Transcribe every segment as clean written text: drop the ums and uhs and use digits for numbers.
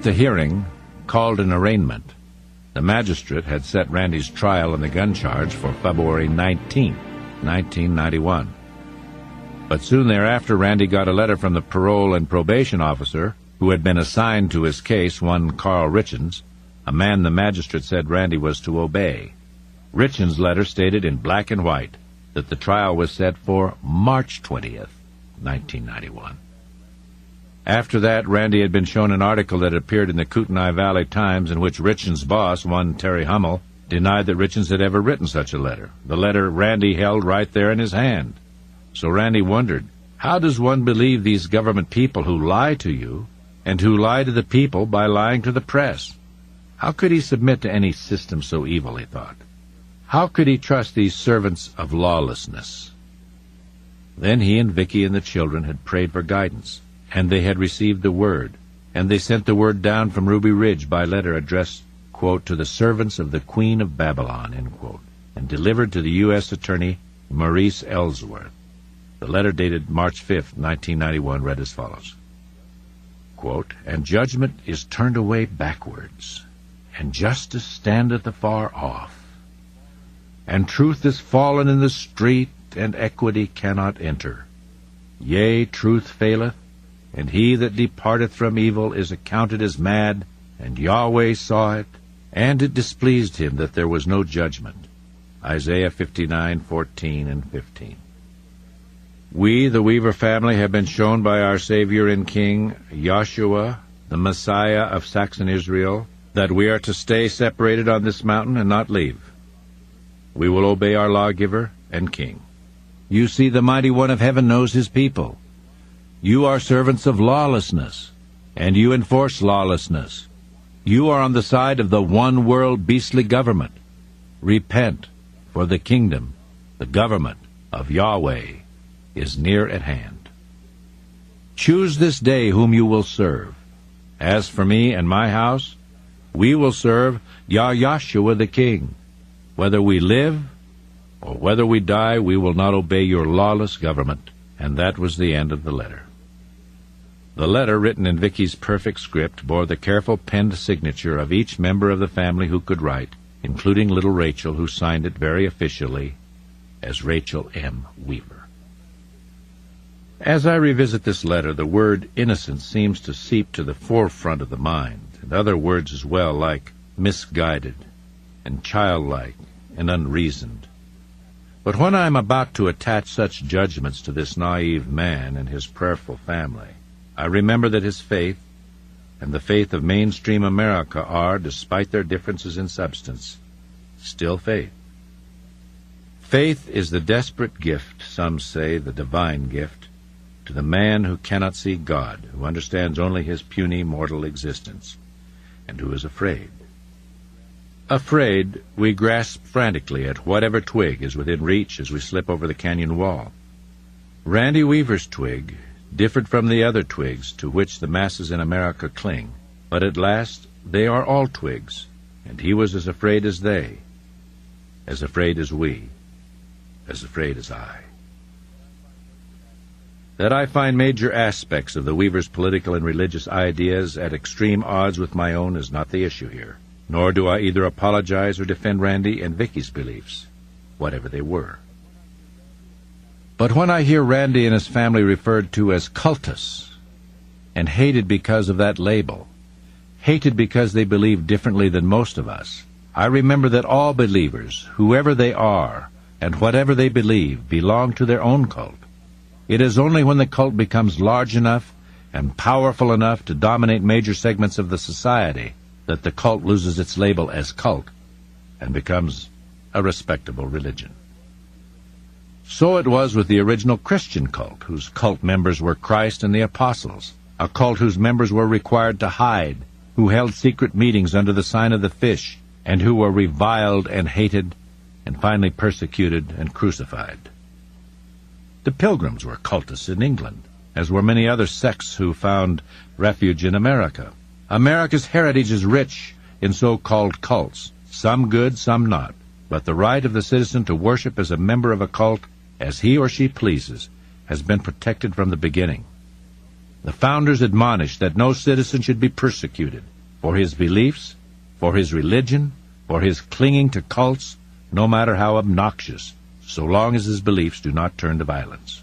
a hearing called an arraignment. The magistrate had set Randy's trial on the gun charge for February 19, 1991. But soon thereafter, Randy got a letter from the parole and probation officer who had been assigned to his case, one Carl Richens, a man the magistrate said Randy was to obey. Richens' letter stated in black and white that the trial was set for March 20th, 1991. After that, Randy had been shown an article that appeared in the Kootenai Valley Times in which Richens' boss, one Terry Hummel, denied that Richens had ever written such a letter. The letter Randy held right there in his hand. So Randy wondered, how does one believe these government people who lie to you and who lie to the people by lying to the press? How could he submit to any system so evil, he thought? How could he trust these servants of lawlessness? Then he and Vicky and the children had prayed for guidance, and they had received the word, and they sent the word down from Ruby Ridge by letter addressed, quote, to the servants of the Queen of Babylon, end quote, and delivered to the U.S. Attorney Maurice Ellsworth. The letter dated March 5th, 1991, read as follows, quote, and judgment is turned away backwards, and justice standeth afar off, and truth is fallen in the street, and equity cannot enter. Yea, truth faileth, and he that departeth from evil is accounted as mad, and Yahweh saw it, and it displeased him that there was no judgment. Isaiah 59:14 and 15. We, the Weaver family, have been shown by our Savior and King, Yahshua, the Messiah of Saxon Israel, that we are to stay separated on this mountain and not leave. We will obey our lawgiver and King. You see, the Mighty One of Heaven knows his people. You are servants of lawlessness, and you enforce lawlessness. You are on the side of the one-world beastly government. Repent, for the kingdom, the government of Yahweh, is near at hand. Choose this day whom you will serve. As for me and my house, we will serve Yahshua the King. Whether we live or whether we die, we will not obey your lawless government. And that was the end of the letter. The letter, written in Vicky's perfect script, bore the careful penned signature of each member of the family who could write, including little Rachel, who signed it very officially as Rachel M. Weaver. As I revisit this letter, the word innocence seems to seep to the forefront of the mind, and other words as well, like misguided and childlike and unreasoned. But when I am about to attach such judgments to this naive man and his prayerful family, I remember that his faith and the faith of mainstream America are, despite their differences in substance, still faith. Faith is the desperate gift, some say the divine gift, to the man who cannot see God, who understands only his puny mortal existence, and who is afraid. Afraid, we grasp frantically at whatever twig is within reach as we slip over the canyon wall. Randy Weaver's twig differed from the other twigs to which the masses in America cling, but at last they are all twigs, and he was as afraid as they, as afraid as we, as afraid as I. That I find major aspects of the Weavers' political and religious ideas at extreme odds with my own is not the issue here, nor do I either apologize or defend Randy and Vicky's beliefs, whatever they were. But when I hear Randy and his family referred to as cultists, and hated because of that label, hated because they believe differently than most of us, I remember that all believers, whoever they are, and whatever they believe, belong to their own cult. It is only when the cult becomes large enough and powerful enough to dominate major segments of the society that the cult loses its label as cult and becomes a respectable religion. So it was with the original Christian cult, whose cult members were Christ and the apostles, a cult whose members were required to hide, who held secret meetings under the sign of the fish, and who were reviled and hated and finally persecuted and crucified. The Pilgrims were cultists in England, as were many other sects who found refuge in America. America's heritage is rich in so-called cults, some good, some not, but the right of the citizen to worship as a member of a cult as he or she pleases has been protected from the beginning. The founders admonished that no citizen should be persecuted, for his beliefs, for his religion, for his clinging to cults, no matter how obnoxious, so long as his beliefs do not turn to violence.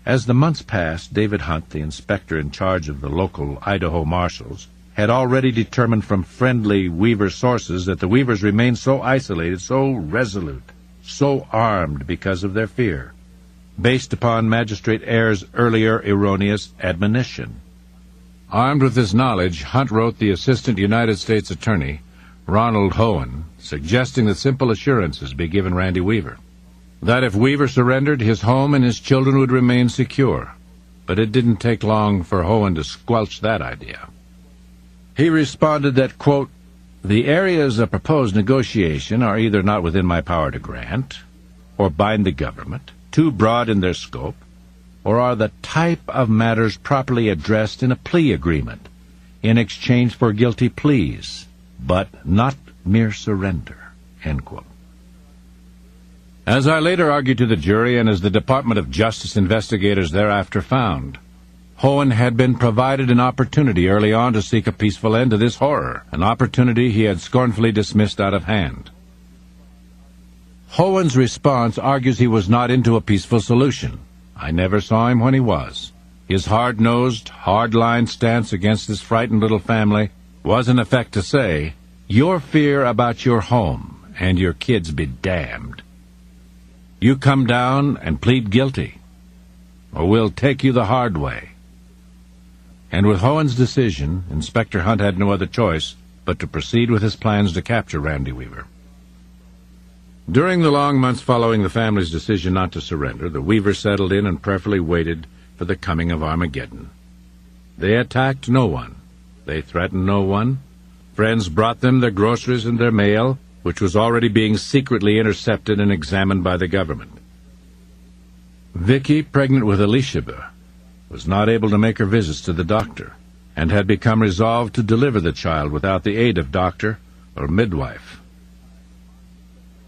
As the months passed, David Hunt, the inspector in charge of the local Idaho marshals, had already determined from friendly Weaver sources that the Weavers remained so isolated, so resolute, so armed because of their fear, based upon Magistrate Ayer's earlier erroneous admonition. Armed with this knowledge, Hunt wrote the Assistant United States Attorney, Ronald Hohen, suggesting that simple assurances be given Randy Weaver, that if Weaver surrendered, his home and his children would remain secure. But it didn't take long for Hohen to squelch that idea. He responded that, quote, "The areas of proposed negotiation are either not within my power to grant, or bind the government, too broad in their scope, or are the type of matters properly addressed in a plea agreement, in exchange for guilty pleas, but not mere surrender," end quote. As I later argued to the jury, and as the Department of Justice investigators thereafter found, Hohen had been provided an opportunity early on to seek a peaceful end to this horror, an opportunity he had scornfully dismissed out of hand. Hohen's response argues he was not into a peaceful solution. I never saw him when he was. His hard-nosed, hard-line stance against this frightened little family was in effect to say, "Your fear about your home and your kids be damned. You come down and plead guilty, or we'll take you the hard way." And with Hohen's decision, Inspector Hunt had no other choice but to proceed with his plans to capture Randy Weaver. During the long months following the family's decision not to surrender, the Weavers settled in and prayerfully waited for the coming of Armageddon. They attacked no one. They threatened no one. Friends brought them their groceries and their mail, which was already being secretly intercepted and examined by the government. Vicky, pregnant with Elisheba, was not able to make her visits to the doctor, and had become resolved to deliver the child without the aid of doctor or midwife.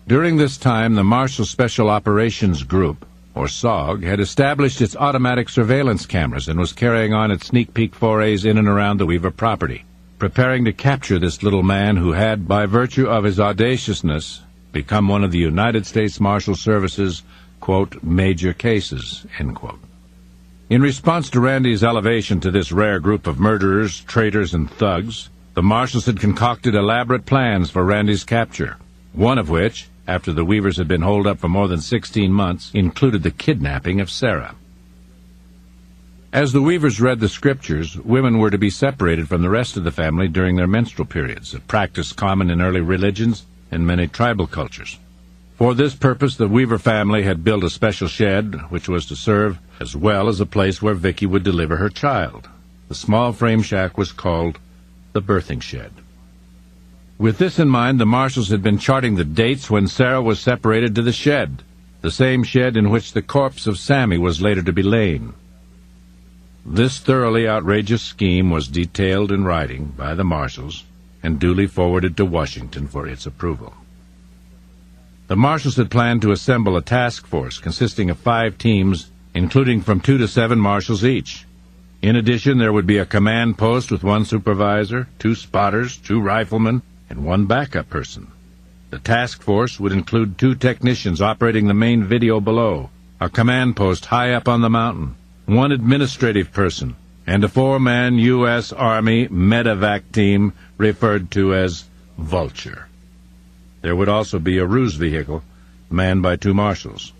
During this time, the Marshall Special Operations Group, or SOG, had established its automatic surveillance cameras and was carrying on its sneak peek forays in and around the Weaver property, preparing to capture this little man who had, by virtue of his audaciousness, become one of the United States Marshal Service's, quote, "major cases," end quote. In response to Randy's elevation to this rare group of murderers, traitors, and thugs, the Marshals had concocted elaborate plans for Randy's capture, one of which, after the Weavers had been holed up for more than 16 months, included the kidnapping of Sarah. As the Weavers read the scriptures, women were to be separated from the rest of the family during their menstrual periods, a practice common in early religions and many tribal cultures. For this purpose, the Weaver family had built a special shed, which was to serve as well as a place where Vicky would deliver her child. The small frame shack was called the birthing shed. With this in mind, the Marshals had been charting the dates when Sarah was separated to the shed, the same shed in which the corpse of Sammy was later to be lain. This thoroughly outrageous scheme was detailed in writing by the Marshals and duly forwarded to Washington for its approval. The Marshals had planned to assemble a task force consisting of 5 teams, including from 2 to 7 marshals each. In addition, there would be a command post with 1 supervisor, 2 spotters, 2 riflemen, and 1 backup person. The task force would include 2 technicians operating the main video below, a command post high up on the mountain, 1 administrative person, and a 4-man U.S. Army medevac team referred to as Vulture. There would also be a ruse vehicle manned by 2 marshals.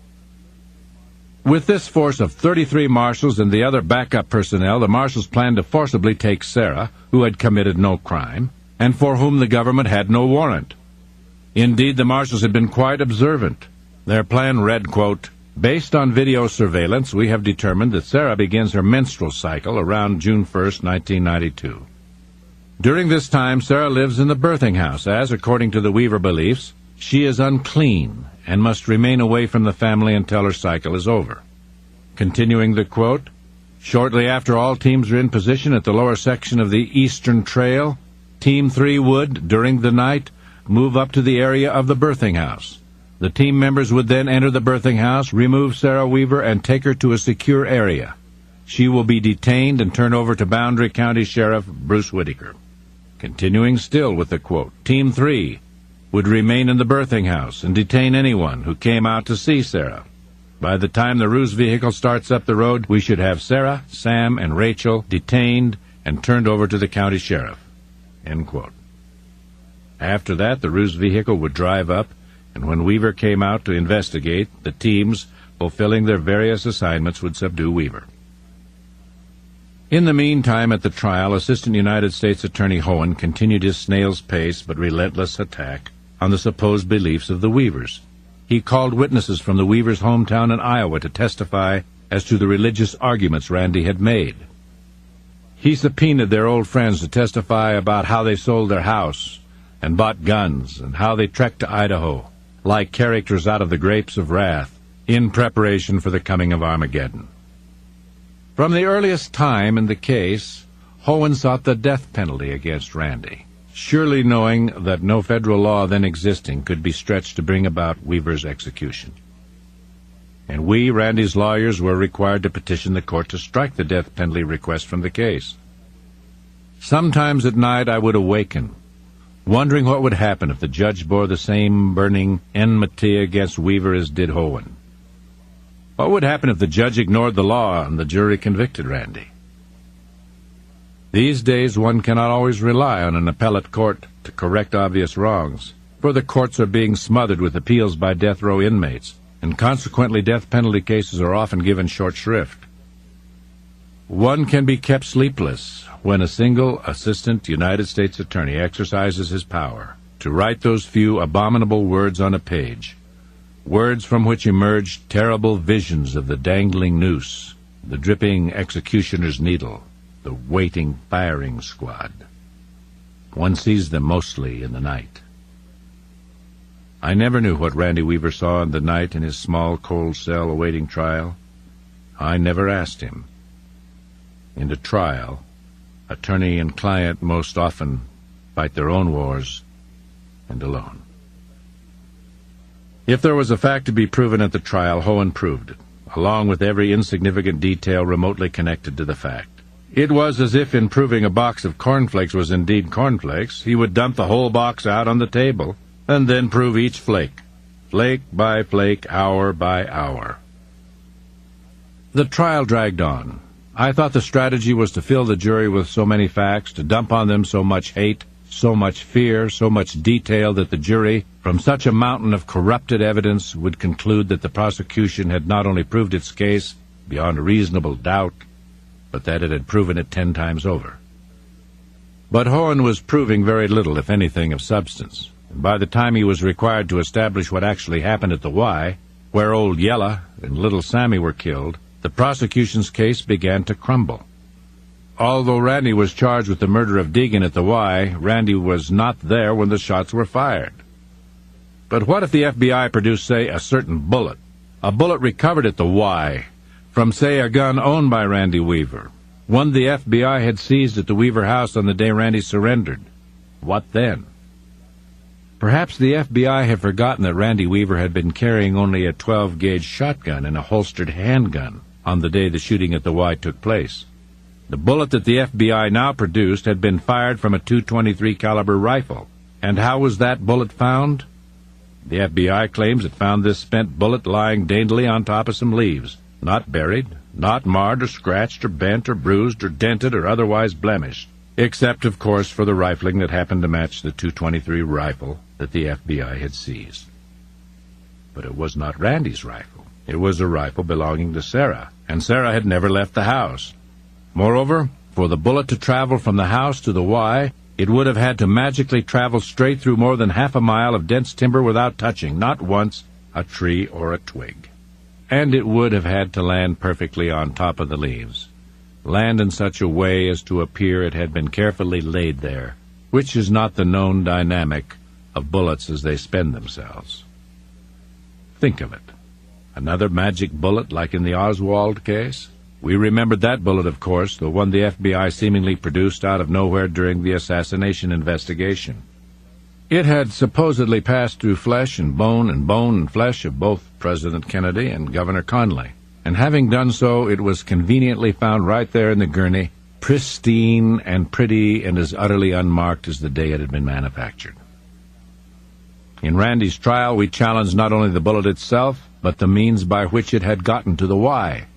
With this force of 33 marshals and the other backup personnel, the marshals planned to forcibly take Sarah, who had committed no crime, and for whom the government had no warrant. Indeed, the marshals had been quite observant. Their plan read, quote, "Based on video surveillance, we have determined that Sarah begins her menstrual cycle around June 1st, 1992. During this time, Sarah lives in the birthing house, as, according to the Weaver beliefs, she is unclean and must remain away from the family until her cycle is over." Continuing the quote, "Shortly after all teams are in position at the lower section of the Eastern Trail, Team 3 would, during the night, move up to the area of the birthing house. The team members would then enter the birthing house, remove Sarah Weaver, and take her to a secure area. She will be detained and turned over to Boundary County Sheriff Bruce Whitaker." Continuing still with the quote, Team 3 would remain in the birthing house and detain anyone who came out to see Sarah. By the time the ruse vehicle starts up the road, we should have Sarah, Sam, and Rachel detained and turned over to the county sheriff. End quote. After that, the ruse vehicle would drive up, and when Weaver came out to investigate, the teams, fulfilling their various assignments, would subdue Weaver. In the meantime, at the trial, Assistant United States Attorney Hohen continued his snail's pace but relentless attack on the supposed beliefs of the Weavers. He called witnesses from the Weavers' hometown in Iowa to testify as to the religious arguments Randy had made. He subpoenaed their old friends to testify about how they sold their house and bought guns and how they trekked to Idaho, like characters out of the Grapes of Wrath, in preparation for the coming of Armageddon. From the earliest time in the case, Hohen sought the death penalty against Randy, surely knowing that no federal law then existing could be stretched to bring about Weaver's execution. And we, Randy's lawyers, were required to petition the court to strike the death penalty request from the case. Sometimes at night I would awaken, wondering what would happen if the judge bore the same burning enmity against Weaver as did Hohen. What would happen if the judge ignored the law and the jury convicted Randy? These days one cannot always rely on an appellate court to correct obvious wrongs, for the courts are being smothered with appeals by death row inmates, and consequently death penalty cases are often given short shrift. One can be kept sleepless when a single assistant United States attorney exercises his power to write those few abominable words on a page, words from which emerge terrible visions of the dangling noose, the dripping executioner's needle, the waiting firing squad. One sees them mostly in the night. I never knew what Randy Weaver saw in the night in his small, cold cell awaiting trial. I never asked him. In a trial, attorney and client most often fight their own wars, and alone. If there was a fact to be proven at the trial, Hohen proved it, along with every insignificant detail remotely connected to the fact. It was as if in proving a box of cornflakes was indeed cornflakes, he would dump the whole box out on the table, and then prove each flake, flake by flake, hour by hour. The trial dragged on. I thought the strategy was to fill the jury with so many facts, to dump on them so much hate, so much fear, so much detail that the jury, from such a mountain of corrupted evidence, would conclude that the prosecution had not only proved its case beyond a reasonable doubt, but that it had proven it 10 times over. But Hohen was proving very little, if anything, of substance. By the time he was required to establish what actually happened at the Y, where Old Yella and Little Sammy were killed, the prosecution's case began to crumble. Although Randy was charged with the murder of Deegan at the Y, Randy was not there when the shots were fired. But what if the FBI produced, say, a certain bullet, a bullet recovered at the Y, from, say, a gun owned by Randy Weaver, one the FBI had seized at the Weaver house on the day Randy surrendered? What then? Perhaps the FBI had forgotten that Randy Weaver had been carrying only a 12-gauge shotgun and a holstered handgun on the day the shooting at the Y took place. The bullet that the FBI now produced had been fired from a .223 caliber rifle. And how was that bullet found? The FBI claims it found this spent bullet lying daintily on top of some leaves, not buried, not marred or scratched or bent or bruised or dented or otherwise blemished, except, of course, for the rifling that happened to match the .223 rifle that the FBI had seized. But it was not Randy's rifle. It was a rifle belonging to Sarah, and Sarah had never left the house. Moreover, for the bullet to travel from the house to the Y, it would have had to magically travel straight through more than half a mile of dense timber without touching, not once, a tree or a twig. And it would have had to land perfectly on top of the leaves, land in such a way as to appear it had been carefully laid there, which is not the known dynamic of bullets as they spend themselves. Think of it. Another magic bullet like in the Oswald case? We remembered that bullet, of course, the one the FBI seemingly produced out of nowhere during the assassination investigation. It had supposedly passed through flesh and bone and flesh of both President Kennedy and Governor Conley, and having done so, it was conveniently found right there in the gurney, pristine and pretty and as utterly unmarked as the day it had been manufactured. In Randy's trial, we challenged not only the bullet itself, but the means by which it had gotten to the Y.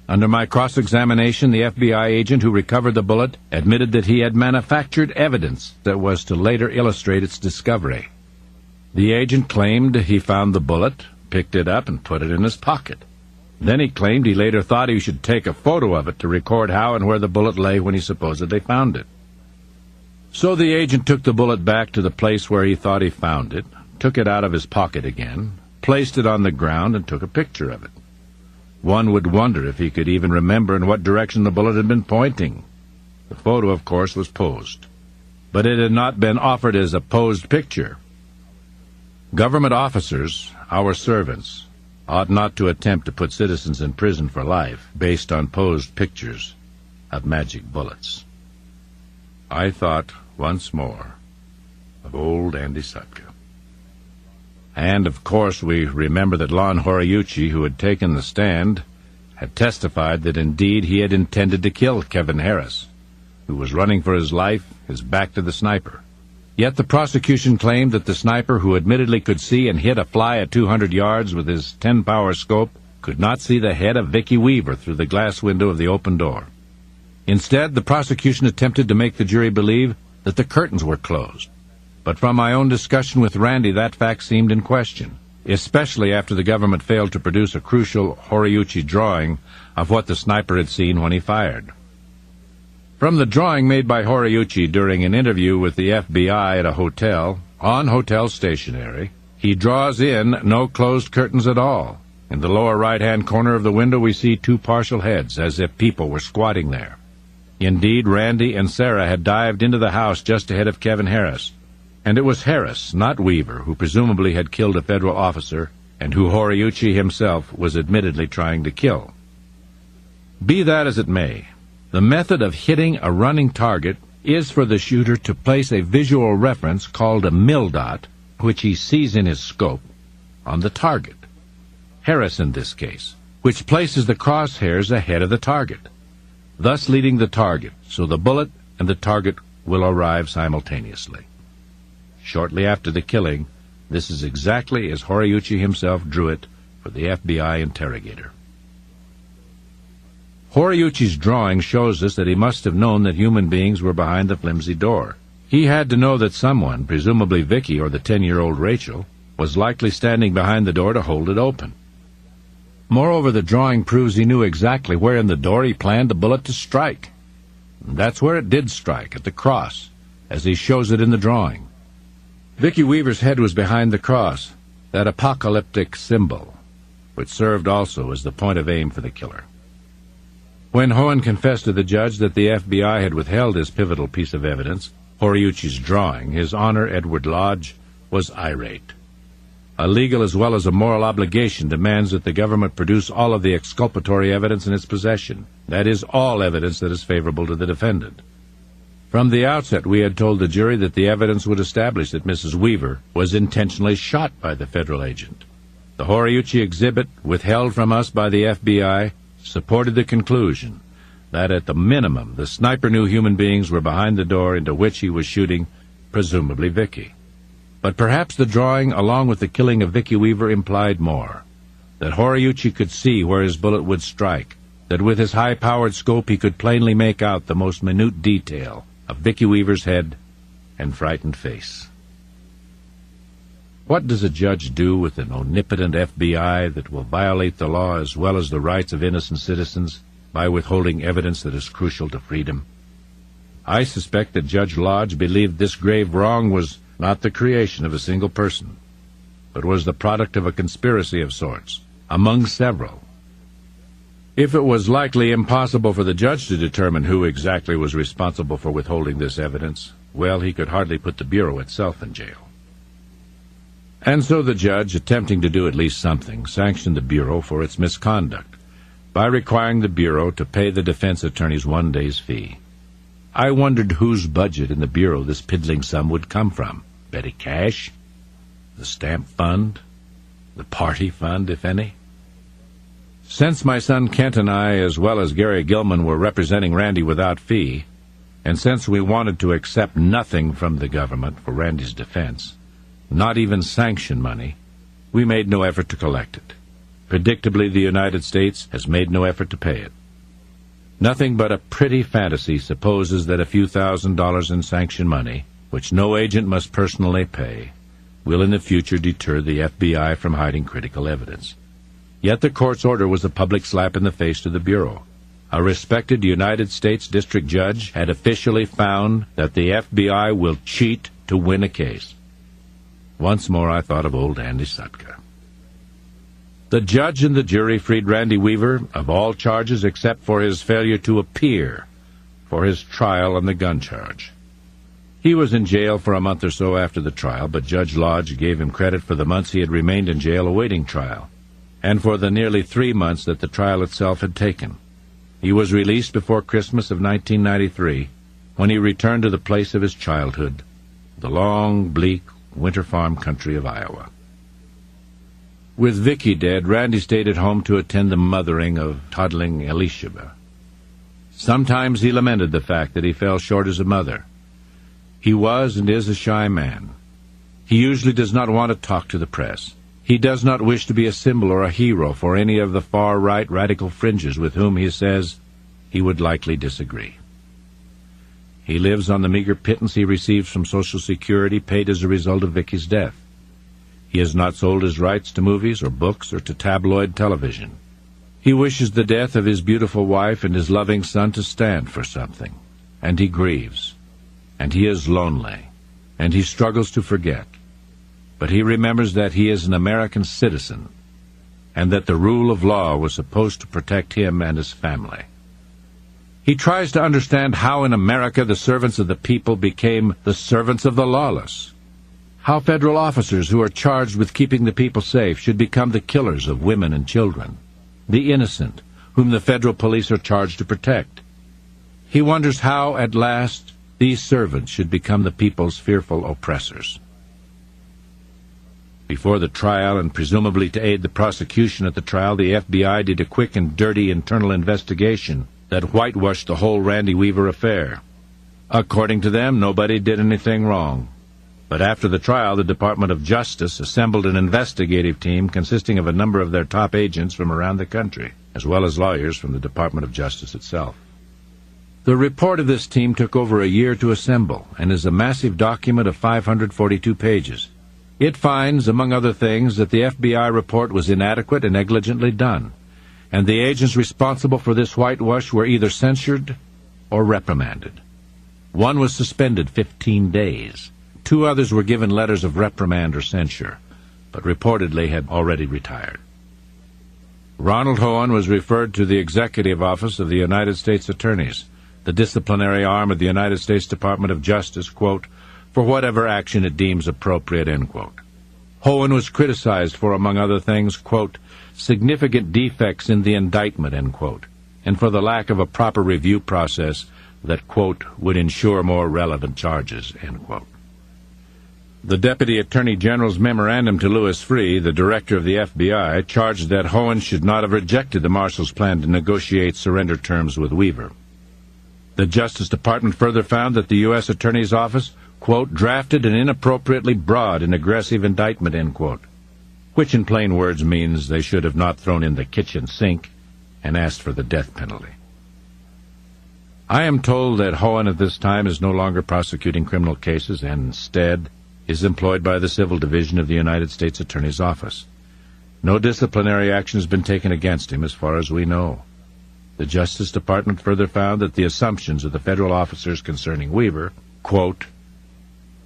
Under my cross-examination, the FBI agent who recovered the bullet admitted that he had manufactured evidence that was to later illustrate its discovery. The agent claimed he found the bullet, picked it up, and put it in his pocket. Then he claimed he later thought he should take a photo of it to record how and where the bullet lay when he supposedly found it. So the agent took the bullet back to the place where he thought he found it, took it out of his pocket again, placed it on the ground, and took a picture of it. One would wonder if he could even remember in what direction the bullet had been pointing. The photo, of course, was posed. But it had not been offered as a posed picture. Government officers, our servants, ought not to attempt to put citizens in prison for life based on posed pictures of magic bullets. I thought once more of old Andy Sutka. And, of course, we remember that Lon Horiyuchi, who had taken the stand, had testified that indeed he had intended to kill Kevin Harris, who was running for his life, his back to the sniper. Yet the prosecution claimed that the sniper, who admittedly could see and hit a fly at 200 yards with his 10-power scope, could not see the head of Vicki Weaver through the glass window of the open door. Instead, the prosecution attempted to make the jury believe that the curtains were closed. But from my own discussion with Randy, that fact seemed in question, especially after the government failed to produce a crucial Horiyuchi drawing of what the sniper had seen when he fired. From the drawing made by Horiyuchi during an interview with the FBI at a hotel, on hotel stationery, he draws in no closed curtains at all. In the lower right-hand corner of the window we see two partial heads, as if people were squatting there. Indeed, Randy and Sarah had dived into the house just ahead of Kevin Harris, and it was Harris, not Weaver, who presumably had killed a federal officer and who Horiyuchi himself was admittedly trying to kill. Be that as it may, the method of hitting a running target is for the shooter to place a visual reference called a mill dot, which he sees in his scope, on the target, Harris in this case, which places the crosshairs ahead of the target, thus leading the target, so the bullet and the target will arrive simultaneously. Shortly after the killing, this is exactly as Horiyuchi himself drew it for the FBI interrogator. Horiyuchi's drawing shows us that he must have known that human beings were behind the flimsy door. He had to know that someone, presumably Vicki or the 10-year-old Rachel, was likely standing behind the door to hold it open. Moreover, the drawing proves he knew exactly where in the door he planned the bullet to strike. And that's where it did strike, at the cross, as he shows it in the drawing. Vicki Weaver's head was behind the cross, that apocalyptic symbol, which served also as the point of aim for the killer. When Hohen confessed to the judge that the FBI had withheld his pivotal piece of evidence, Horiyuchi's drawing, His Honor Edward Lodge was irate. A legal as well as a moral obligation demands that the government produce all of the exculpatory evidence in its possession, that is, all evidence that is favorable to the defendant. From the outset, we had told the jury that the evidence would establish that Mrs. Weaver was intentionally shot by the federal agent. The Horiyuchi exhibit, withheld from us by the FBI, supported the conclusion that at the minimum the sniper knew human beings were behind the door into which he was shooting, presumably Vicki. But perhaps the drawing, along with the killing of Vicki Weaver, implied more, that Horiyuchi could see where his bullet would strike, that with his high-powered scope he could plainly make out the most minute detail of Vicki Weaver's head and frightened face. What does a judge do with an omnipotent FBI that will violate the law as well as the rights of innocent citizens by withholding evidence that is crucial to freedom? I suspect that Judge Lodge believed this grave wrong was not the creation of a single person, but was the product of a conspiracy of sorts, among several. If it was likely impossible for the judge to determine who exactly was responsible for withholding this evidence, well, he could hardly put the Bureau itself in jail. And so the judge, attempting to do at least something, sanctioned the Bureau for its misconduct by requiring the Bureau to pay the defense attorneys 1 day's fee. I wondered whose budget in the Bureau this piddling sum would come from. Petty cash? The stamp fund? The party fund, if any? Since my son Kent and I, as well as Gerry Gilman, were representing Randy without fee, and since we wanted to accept nothing from the government for Randy's defense, not even sanction money, we made no effort to collect it. Predictably, the United States has made no effort to pay it. Nothing but a pretty fantasy supposes that a few $1,000s in sanction money, which no agent must personally pay, will in the future deter the FBI from hiding critical evidence. Yet the court's order was a public slap in the face to the Bureau. A respected United States district judge had officially found that the FBI will cheat to win a case. Once more I thought of old Andy Sutka. The judge and the jury freed Randy Weaver of all charges except for his failure to appear for his trial on the gun charge. He was in jail for a month or so after the trial, but Judge Lodge gave him credit for the months he had remained in jail awaiting trial, and for the nearly 3 months that the trial itself had taken. He was released before Christmas of 1993, when he returned to the place of his childhood, the long, bleak, winter farm country of Iowa. With Vicky dead, Randy stayed at home to attend the mothering of toddling Elisheba. Sometimes he lamented the fact that he fell short as a mother. He was and is a shy man. He usually does not want to talk to the press. He does not wish to be a symbol or a hero for any of the far-right radical fringes with whom he says he would likely disagree. He lives on the meager pittance he receives from Social Security paid as a result of Vicky's death. He has not sold his rights to movies or books or to tabloid television. He wishes the death of his beautiful wife and his loving son to stand for something, and he grieves, and he is lonely, and he struggles to forget. But he remembers that he is an American citizen, and that the rule of law was supposed to protect him and his family. He tries to understand how in America the servants of the people became the servants of the lawless, how federal officers who are charged with keeping the people safe should become the killers of women and children, the innocent, whom the federal police are charged to protect. He wonders how, at last, these servants should become the people's fearful oppressors. Before the trial, and presumably to aid the prosecution at the trial, the FBI did a quick and dirty internal investigation that whitewashed the whole Randy Weaver affair. According to them, nobody did anything wrong. But after the trial, the Department of Justice assembled an investigative team consisting of a number of their top agents from around the country, as well as lawyers from the Department of Justice itself. The report of this team took over a year to assemble and is a massive document of 542 pages. It finds, among other things, that the FBI report was inadequate and negligently done, and the agents responsible for this whitewash were either censured or reprimanded. One was suspended 15 days. 2 others were given letters of reprimand or censure, but reportedly had already retired. Ronald Hohen was referred to the Executive Office of the United States Attorneys, the disciplinary arm of the United States Department of Justice, quote, for whatever action it deems appropriate, end quote. Hohen was criticized for, among other things, quote, significant defects in the indictment, end quote, and for the lack of a proper review process that, quote, would ensure more relevant charges, end quote. The Deputy Attorney General's memorandum to Louis Freeh, the director of the FBI, charged that Hohen should not have rejected the marshal's plan to negotiate surrender terms with Weaver. The Justice Department further found that the U.S. Attorney's Office, quote, drafted an inappropriately broad and aggressive indictment, end quote, which in plain words means they should have not thrown in the kitchen sink and asked for the death penalty. I am told that Hohen at this time is no longer prosecuting criminal cases and instead is employed by the Civil Division of the United States Attorney's Office. No disciplinary action has been taken against him as far as we know. The Justice Department further found that the assumptions of the federal officers concerning Weaver, quote,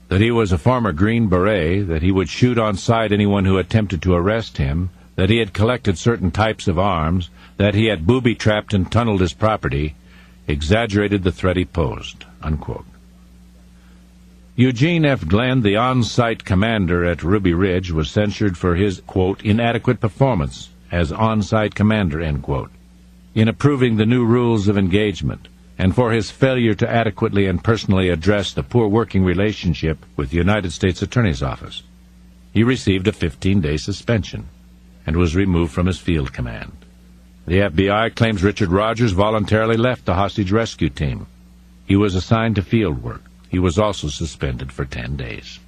that he was a former Green Beret, that he would shoot on sight anyone who attempted to arrest him, that he had collected certain types of arms, that he had booby-trapped and tunneled his property, exaggerated the threat he posed, unquote. Eugene F. Glenn, the on-site commander at Ruby Ridge, was censured for his, quote, inadequate performance as on-site commander, end quote, in approving the new rules of engagement, and for his failure to adequately and personally address the poor working relationship with the United States Attorney's Office. He received a 15-day suspension and was removed from his field command. The FBI claims Richard Rogers voluntarily left the hostage rescue team. He was assigned to field work. He was also suspended for 10 days.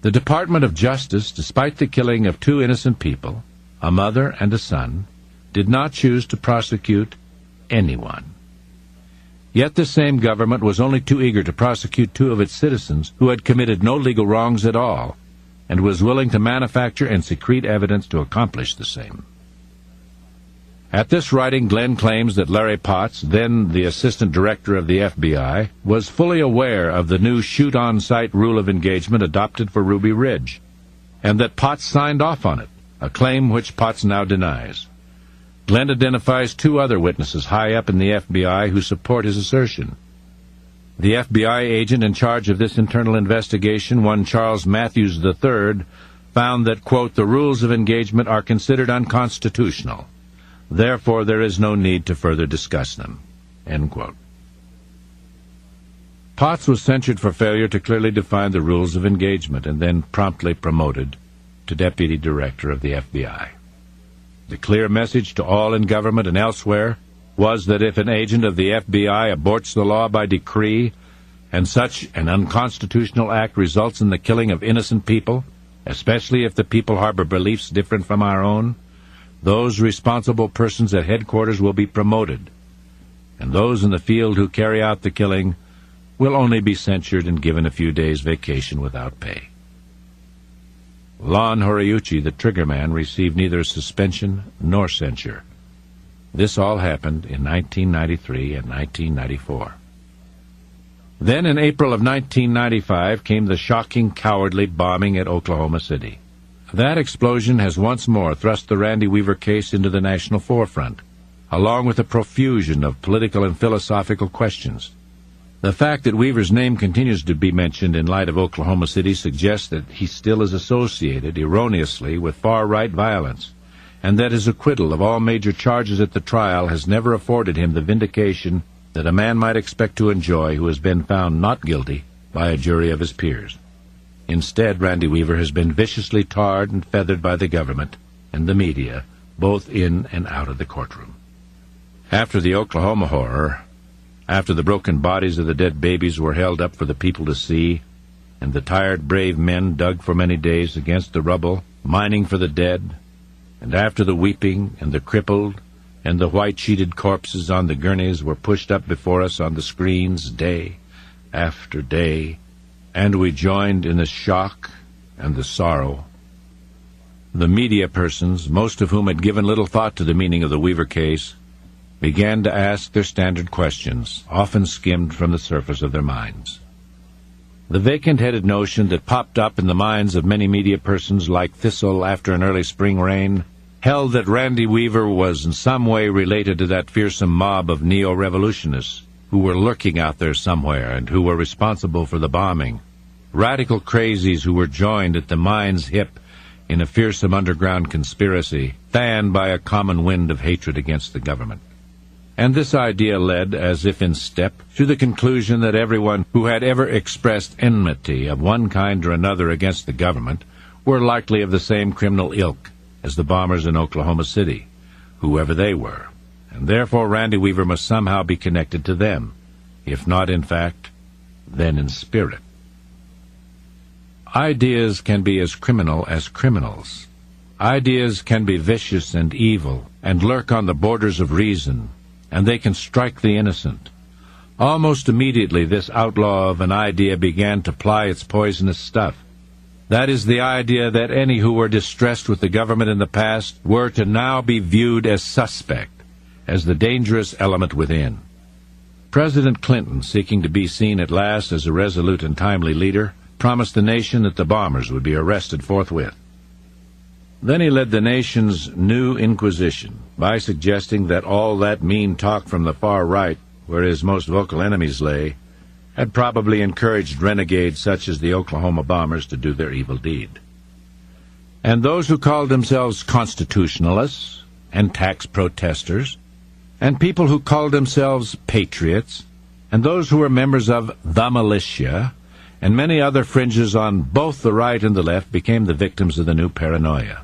The Department of Justice, despite the killing of 2 innocent people, a mother and a son, did not choose to prosecute anyone. Yet the same government was only too eager to prosecute 2 of its citizens who had committed no legal wrongs at all, and was willing to manufacture and secrete evidence to accomplish the same. At this writing, Glenn claims that Larry Potts, then the assistant director of the FBI, was fully aware of the new shoot-on-sight rule of engagement adopted for Ruby Ridge, and that Potts signed off on it, a claim which Potts now denies. Glenn identifies 2 other witnesses high up in the FBI who support his assertion. The FBI agent in charge of this internal investigation, one Charles Matthews III, found that, quote, "the rules of engagement are considered unconstitutional. Therefore, there is no need to further discuss them," end quote. Potts was censured for failure to clearly define the rules of engagement and then promptly promoted to deputy director of the FBI. The clear message to all in government and elsewhere was that if an agent of the FBI aborts the law by decree, and such an unconstitutional act results in the killing of innocent people, especially if the people harbor beliefs different from our own, those responsible persons at headquarters will be promoted, and those in the field who carry out the killing will only be censured and given a few days' vacation without pay. Lon Horiuchi, the triggerman, received neither suspension nor censure. This all happened in 1993 and 1994. Then in April of 1995 came the shocking, cowardly bombing at Oklahoma City. That explosion has once more thrust the Randy Weaver case into the national forefront, along with a profusion of political and philosophical questions. The fact that Weaver's name continues to be mentioned in light of Oklahoma City suggests that he still is associated, erroneously, with far-right violence, and that his acquittal of all major charges at the trial has never afforded him the vindication that a man might expect to enjoy who has been found not guilty by a jury of his peers. Instead, Randy Weaver has been viciously tarred and feathered by the government and the media, both in and out of the courtroom. After the Oklahoma horror, after the broken bodies of the dead babies were held up for the people to see, and the tired, brave men dug for many days against the rubble, mining for the dead, and after the weeping and the crippled and the white-sheeted corpses on the gurneys were pushed up before us on the screens day after day, and we joined in the shock and the sorrow, the media persons, most of whom had given little thought to the meaning of the Weaver case, began to ask their standard questions, often skimmed from the surface of their minds. The vacant-headed notion that popped up in the minds of many media persons like thistle after an early spring rain held that Randy Weaver was in some way related to that fearsome mob of neo-revolutionists who were lurking out there somewhere and who were responsible for the bombing, radical crazies who were joined at the mine's hip in a fearsome underground conspiracy, fanned by a common wind of hatred against the government. And this idea led, as if in step, to the conclusion that everyone who had ever expressed enmity of one kind or another against the government were likely of the same criminal ilk as the bombers in Oklahoma City, whoever they were, and therefore Randy Weaver must somehow be connected to them, if not in fact, then in spirit. Ideas can be as criminal as criminals. Ideas can be vicious and evil and lurk on the borders of reason, and they can strike the innocent. Almost immediately, this outlaw of an idea began to ply its poisonous stuff. That is the idea that any who were distressed with the government in the past were to now be viewed as suspect, as the dangerous element within. President Clinton, seeking to be seen at last as a resolute and timely leader, promised the nation that the bombers would be arrested forthwith. Then he led the nation's new Inquisition by suggesting that all that mean talk from the far right, where his most vocal enemies lay, had probably encouraged renegades such as the Oklahoma bombers to do their evil deed. And those who called themselves constitutionalists and tax protesters, and people who called themselves patriots, and those who were members of the militia, and many other fringes on both the right and the left became the victims of the new paranoia.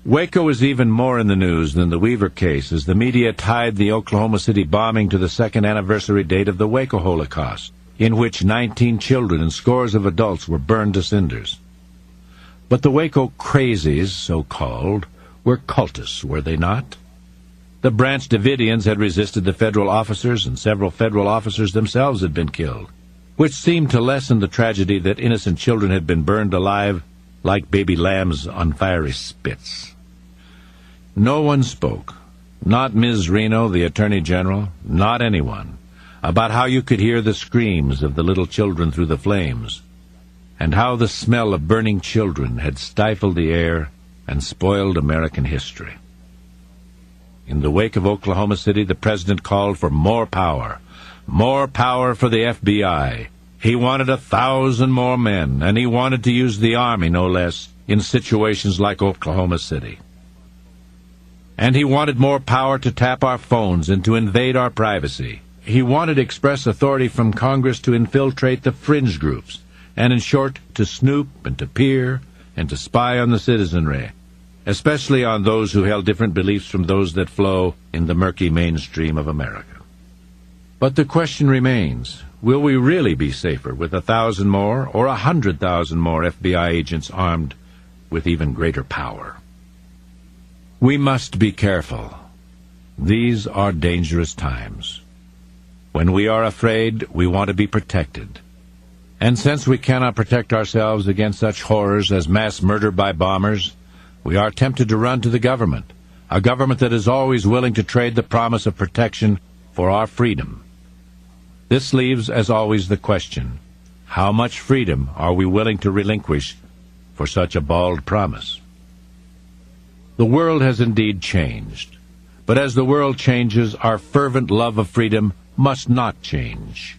Waco is even more in the news than the Weaver case, as the media tied the Oklahoma City bombing to the second anniversary date of the Waco Holocaust, in which 19 children and scores of adults were burned to cinders. But the Waco crazies, so-called, were cultists, were they not? The Branch Davidians had resisted the federal officers, and several federal officers themselves had been killed, which seemed to lessen the tragedy that innocent children had been burned alive like baby lambs on fiery spits. No one spoke, not Ms. Reno, the Attorney General, not anyone, about how you could hear the screams of the little children through the flames, and how the smell of burning children had stifled the air and spoiled American history. In the wake of Oklahoma City, the president called for more power for the FBI. He wanted 1,000 more men, and he wanted to use the Army, no less, in situations like Oklahoma City. And he wanted more power to tap our phones and to invade our privacy. He wanted express authority from Congress to infiltrate the fringe groups, and in short, to snoop and to peer and to spy on the citizenry, especially on those who held different beliefs from those that flow in the murky mainstream of America. But the question remains, will we really be safer with 1,000 more or 100,000 more FBI agents armed with even greater power? We must be careful. These are dangerous times. When we are afraid, we want to be protected. And since we cannot protect ourselves against such horrors as mass murder by bombers, we are tempted to run to the government, a government that is always willing to trade the promise of protection for our freedom. This leaves, as always, the question, how much freedom are we willing to relinquish for such a bald promise? The world has indeed changed, but as the world changes, our fervent love of freedom must not change.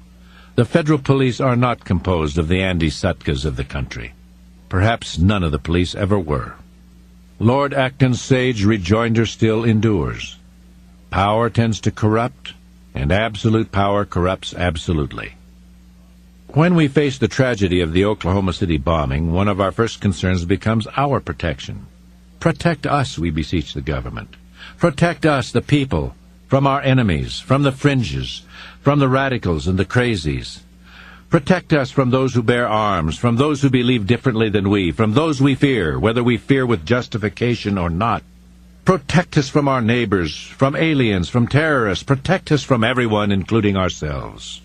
The federal police are not composed of the Andy Sutkas of the country. Perhaps none of the police ever were. Lord Acton's sage rejoinder still endures. Power tends to corrupt, and absolute power corrupts absolutely. When we face the tragedy of the Oklahoma City bombing, one of our first concerns becomes our protection. Protect us, we beseech the government. Protect us, the people, from our enemies, from the fringes, from the radicals and the crazies. Protect us from those who bear arms, from those who believe differently than we, from those we fear, whether we fear with justification or not. Protect us from our neighbors, from aliens, from terrorists. Protect us from everyone, including ourselves.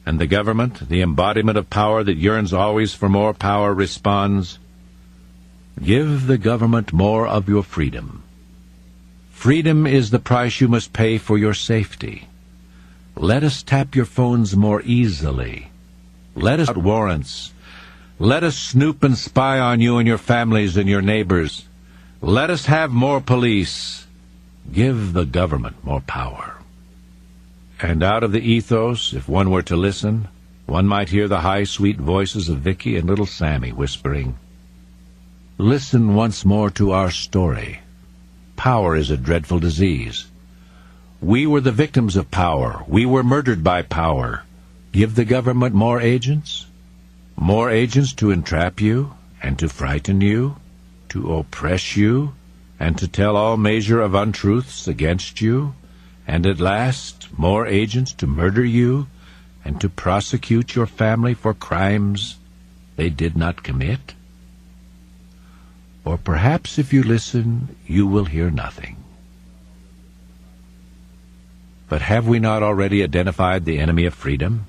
And the government, the embodiment of power that yearns always for more power, responds, give the government more of your freedom. Freedom is the price you must pay for your safety. Let us tap your phones more easily. Let us get warrants. Let us snoop and spy on you and your families and your neighbors. Let us have more police. Give the government more power. And out of the ethos, if one were to listen, one might hear the high, sweet voices of Vicky and little Sammy whispering, listen once more to our story. Power is a dreadful disease. We were the victims of power. We were murdered by power. Give the government more agents? More agents to entrap you and to frighten you, to oppress you, and to tell all measure of untruths against you, and at last more agents to murder you and to prosecute your family for crimes they did not commit? Or perhaps if you listen, you will hear nothing. But have we not already identified the enemy of freedom?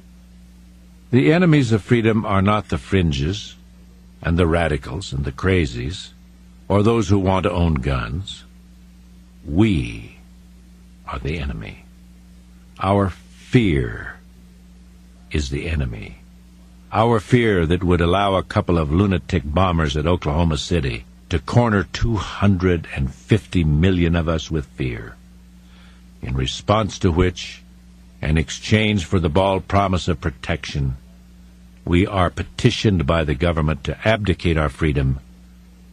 The enemies of freedom are not the fringes and the radicals and the crazies or those who want to own guns. We are the enemy. Our fear is the enemy. Our fear that would allow a couple of lunatic bombers at Oklahoma City to corner 250 million of us with fear, in response to which, in exchange for the bald promise of protection, we are petitioned by the government to abdicate our freedom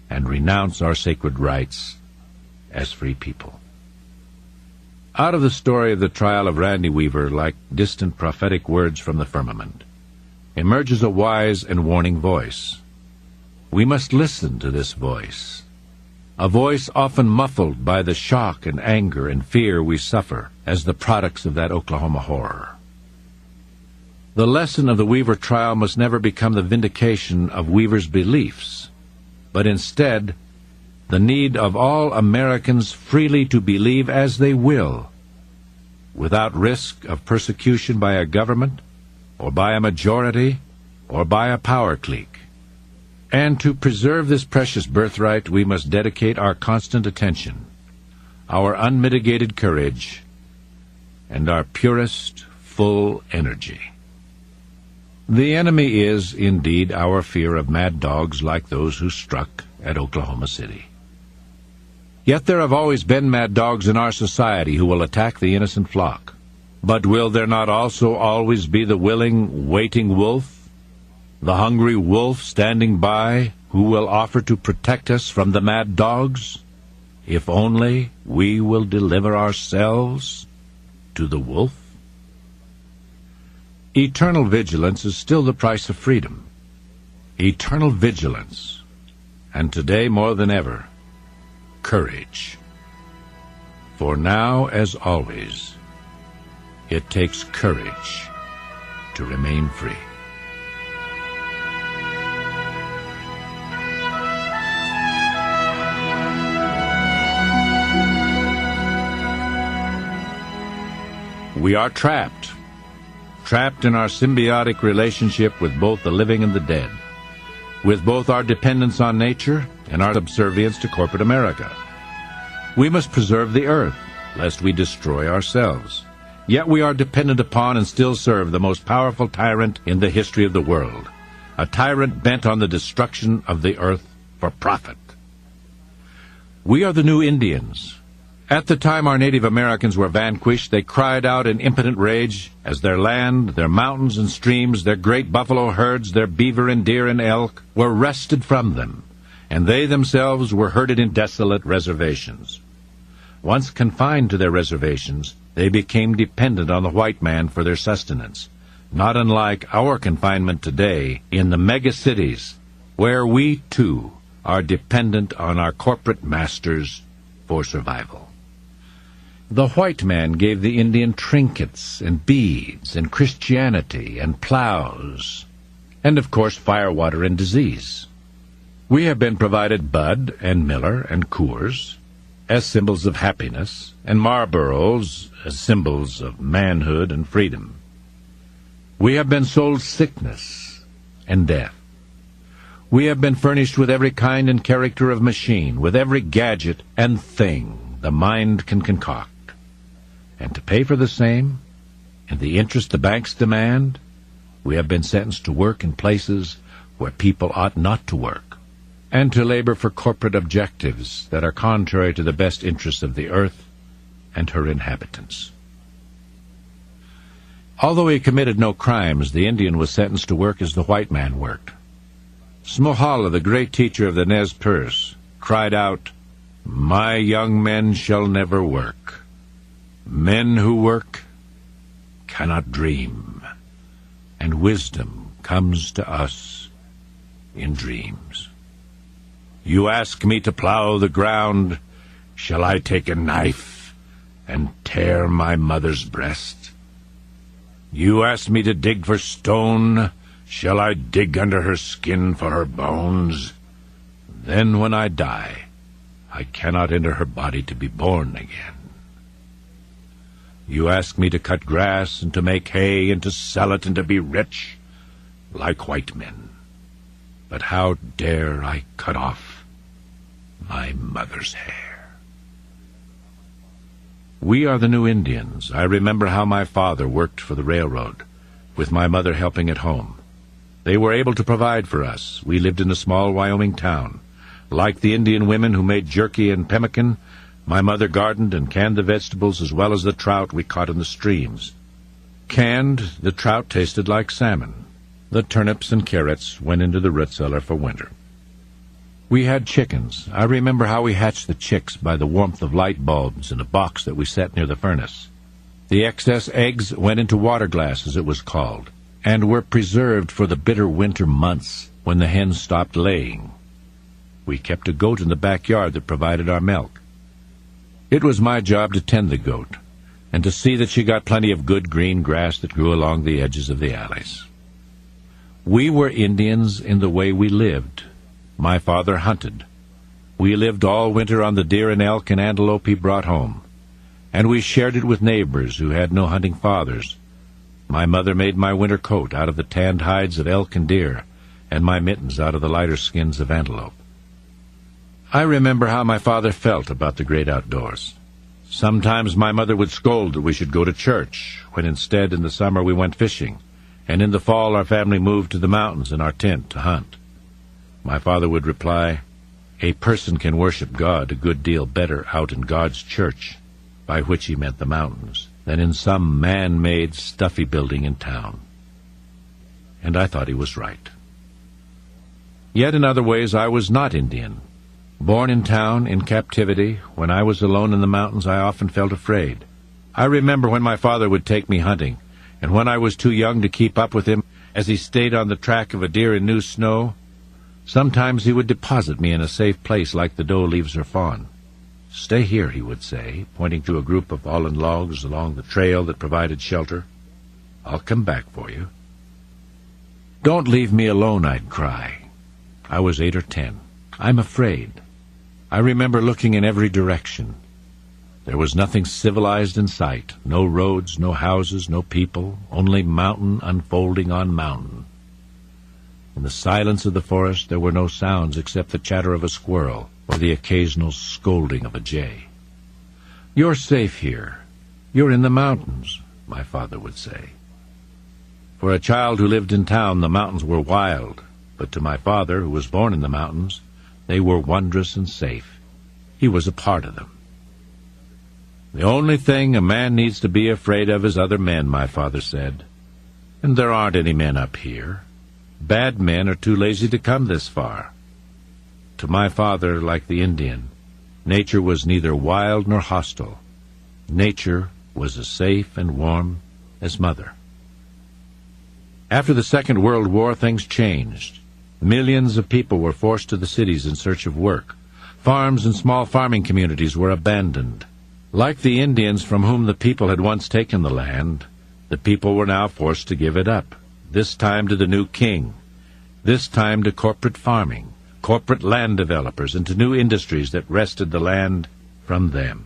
and renounce our sacred rights as free people. Out of the story of the trial of Randy Weaver, like distant prophetic words from the firmament, emerges a wise and warning voice. We must listen to this voice. a voice often muffled by the shock and anger and fear we suffer as the products of that Oklahoma horror. The lesson of the Weaver trial must never become the vindication of Weaver's beliefs, but instead the need of all Americans freely to believe as they will, without risk of persecution by a government, or by a majority, or by a power clique. And to preserve this precious birthright, we must dedicate our constant attention, our unmitigated courage, and our purest, full energy. The enemy is, indeed, our fear of mad dogs like those who struck at Oklahoma City. Yet there have always been mad dogs in our society who will attack the innocent flock. But will there not also always be the willing, waiting wolf, the hungry wolf standing by, who will offer to protect us from the mad dogs, if only we will deliver ourselves to the wolf? Eternal vigilance is still the price of freedom. Eternal vigilance, and today more than ever, courage. For now, as always, it takes courage to remain free. We are trapped in our symbiotic relationship with both the living and the dead, with both our dependence on nature and our subservience to corporate America. We must preserve the earth, lest we destroy ourselves. Yet we are dependent upon and still serve the most powerful tyrant in the history of the world, a tyrant bent on the destruction of the earth for profit. We are the new Indians. At the time our Native Americans were vanquished, they cried out in impotent rage as their land, their mountains and streams, their great buffalo herds, their beaver and deer and elk were wrested from them, and they themselves were herded in desolate reservations. Once confined to their reservations, they became dependent on the white man for their sustenance, not unlike our confinement today in the megacities, where we, too, are dependent on our corporate masters for survival. The white man gave the Indian trinkets and beads and Christianity and plows, and of course firewater and disease. We have been provided Bud and Miller and Coors as symbols of happiness, and Marlboros as symbols of manhood and freedom. We have been sold sickness and death. We have been furnished with every kind and character of machine, with every gadget and thing the mind can concoct. And to pay for the same, in the interest the banks demand, we have been sentenced to work in places where people ought not to work, and to labor for corporate objectives that are contrary to the best interests of the earth and her inhabitants. Although he committed no crimes, the Indian was sentenced to work as the white man worked. Smohalla, the great teacher of the Nez Perce, cried out, "My young men shall never work. Men who work cannot dream, and wisdom comes to us in dreams. You ask me to plow the ground, shall I take a knife and tear my mother's breast? You ask me to dig for stone, shall I dig under her skin for her bones? Then when I die, I cannot enter her body to be born again. You ask me to cut grass and to make hay and to sell it and to be rich, like white men. But how dare I cut off my mother's hair?" We are the new Indians. I remember how my father worked for the railroad, with my mother helping at home. They were able to provide for us. We lived in a small Wyoming town. Like the Indian women who made jerky and pemmican, my mother gardened and canned the vegetables as well as the trout we caught in the streams. Canned, the trout tasted like salmon. The turnips and carrots went into the root cellar for winter. We had chickens. I remember how we hatched the chicks by the warmth of light bulbs in a box that we set near the furnace. The excess eggs went into water glass, as it was called, and were preserved for the bitter winter months when the hens stopped laying. We kept a goat in the backyard that provided our milk. It was my job to tend the goat, and to see that she got plenty of good green grass that grew along the edges of the alleys. We were Indians in the way we lived. My father hunted. We lived all winter on the deer and elk and antelope he brought home, and we shared it with neighbors who had no hunting fathers. My mother made my winter coat out of the tanned hides of elk and deer, and my mittens out of the lighter skins of antelope. I remember how my father felt about the great outdoors. Sometimes my mother would scold that we should go to church, when instead in the summer we went fishing, and in the fall our family moved to the mountains in our tent to hunt. My father would reply, "A person can worship God a good deal better out in God's church," by which he meant the mountains, than in some man-made, stuffy building in town. And I thought he was right. Yet in other ways I was not Indian. Born in town, in captivity, when I was alone in the mountains I often felt afraid. I remember when my father would take me hunting, and when I was too young to keep up with him as he stayed on the track of a deer in new snow, sometimes he would deposit me in a safe place like the doe leaves her fawn. "Stay here," he would say, pointing to a group of fallen logs along the trail that provided shelter. "I'll come back for you." "Don't leave me alone," I'd cry. I was 8 or 10. "I'm afraid." I remember looking in every direction. There was nothing civilized in sight, no roads, no houses, no people, only mountain unfolding on mountain. In the silence of the forest there were no sounds except the chatter of a squirrel or the occasional scolding of a jay. "You're safe here. You're in the mountains," my father would say. For a child who lived in town, the mountains were wild, but to my father, who was born in the mountains, they were wondrous and safe. He was a part of them. "The only thing a man needs to be afraid of is other men," my father said. "And there aren't any men up here. Bad men are too lazy to come this far." To my father, like the Indian, nature was neither wild nor hostile. Nature was as safe and warm as mother. After the Second World War, things changed. Millions of people were forced to the cities in search of work. Farms and small farming communities were abandoned. Like the Indians from whom the people had once taken the land, the people were now forced to give it up, this time to the new king, this time to corporate farming, corporate land developers, and to new industries that wrested the land from them.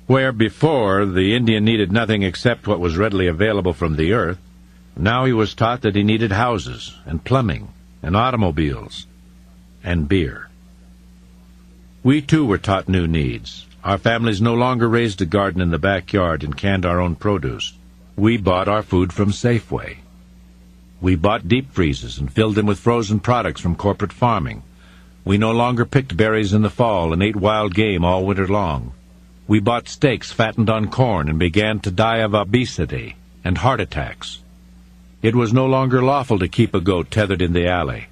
Where before the Indian needed nothing except what was readily available from the earth, now he was taught that he needed houses and plumbing and automobiles and beer. We too were taught new needs. Our families no longer raised a garden in the backyard and canned our own produce. We bought our food from Safeway. We bought deep freezes and filled them with frozen products from corporate farming. We no longer picked berries in the fall and ate wild game all winter long. We bought steaks fattened on corn and began to die of obesity and heart attacks. It was no longer lawful to keep a goat tethered in the alley.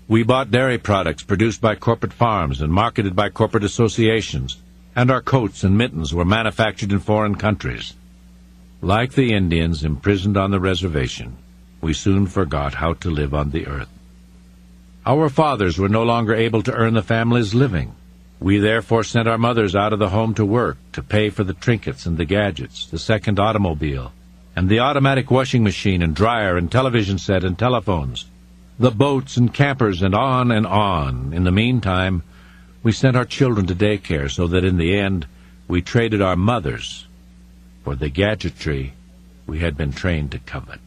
We bought dairy products produced by corporate farms and marketed by corporate associations, and our coats and mittens were manufactured in foreign countries. Like the Indians imprisoned on the reservation, we soon forgot how to live on the earth. Our fathers were no longer able to earn the family's living. We therefore sent our mothers out of the home to work, to pay for the trinkets and the gadgets, the second automobile, and the automatic washing machine and dryer and television set and telephones, the boats and campers, and on and on. In the meantime, we sent our children to daycare so that in the end we traded our mothers for the gadgetry we had been trained to covet.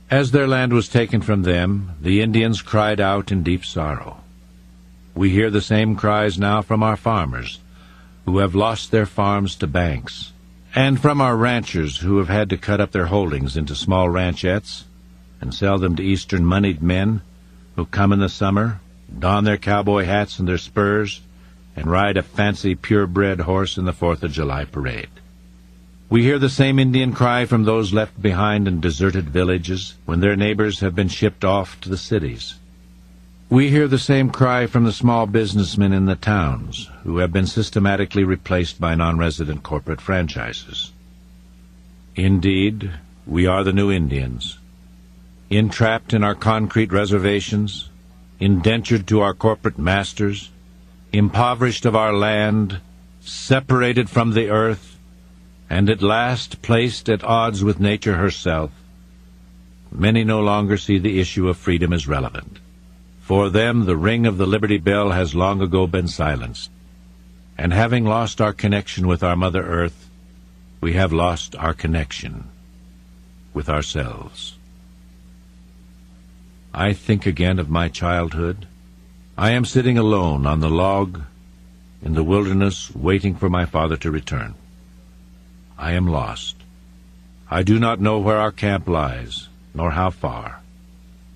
As their land was taken from them, the Indians cried out in deep sorrow. We hear the same cries now from our farmers, who have lost their farms to banks, and from our ranchers who have had to cut up their holdings into small ranchettes and sell them to Eastern moneyed men who come in the summer, don their cowboy hats and their spurs, and ride a fancy purebred horse in the 4th of July parade. We hear the same Indian cry from those left behind in deserted villages when their neighbors have been shipped off to the cities. We hear the same cry from the small businessmen in the towns who have been systematically replaced by non-resident corporate franchises. Indeed, we are the new Indians, entrapped in our concrete reservations, indentured to our corporate masters, impoverished of our land, separated from the earth, and at last placed at odds with nature herself, many no longer see the issue of freedom as relevant. For them, the ring of the Liberty Bell has long ago been silenced, and having lost our connection with our Mother Earth, we have lost our connection with ourselves. I think again of my childhood. I am sitting alone on the log in the wilderness, waiting for my father to return. I am lost. I do not know where our camp lies, nor how far.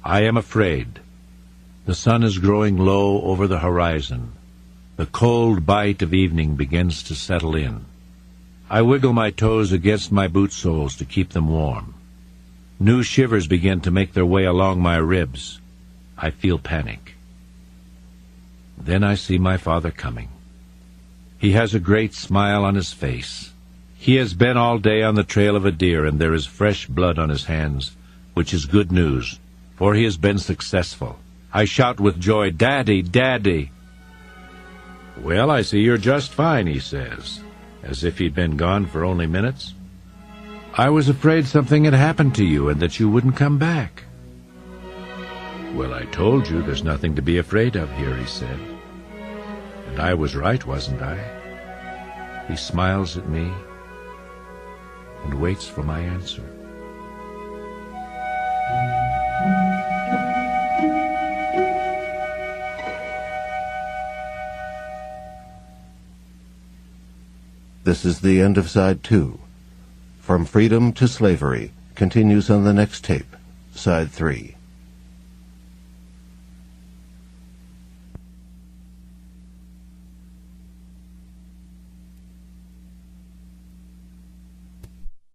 I am afraid. The sun is growing low over the horizon. The cold bite of evening begins to settle in. I wiggle my toes against my boot soles to keep them warm. New shivers begin to make their way along my ribs. I feel panic. Then I see my father coming. He has a great smile on his face. He has been all day on the trail of a deer, and there is fresh blood on his hands, which is good news, for he has been successful. I shout with joy, "Daddy, Daddy!" "Well, I see you're just fine," he says, as if he'd been gone for only minutes. "I was afraid something had happened to you and that you wouldn't come back." "Well, I told you there's nothing to be afraid of here," he said. "And I was right, wasn't I?" He smiles at me and waits for my answer. This is the end of Side 2. From Freedom to Slavery continues on the next tape, Side 3.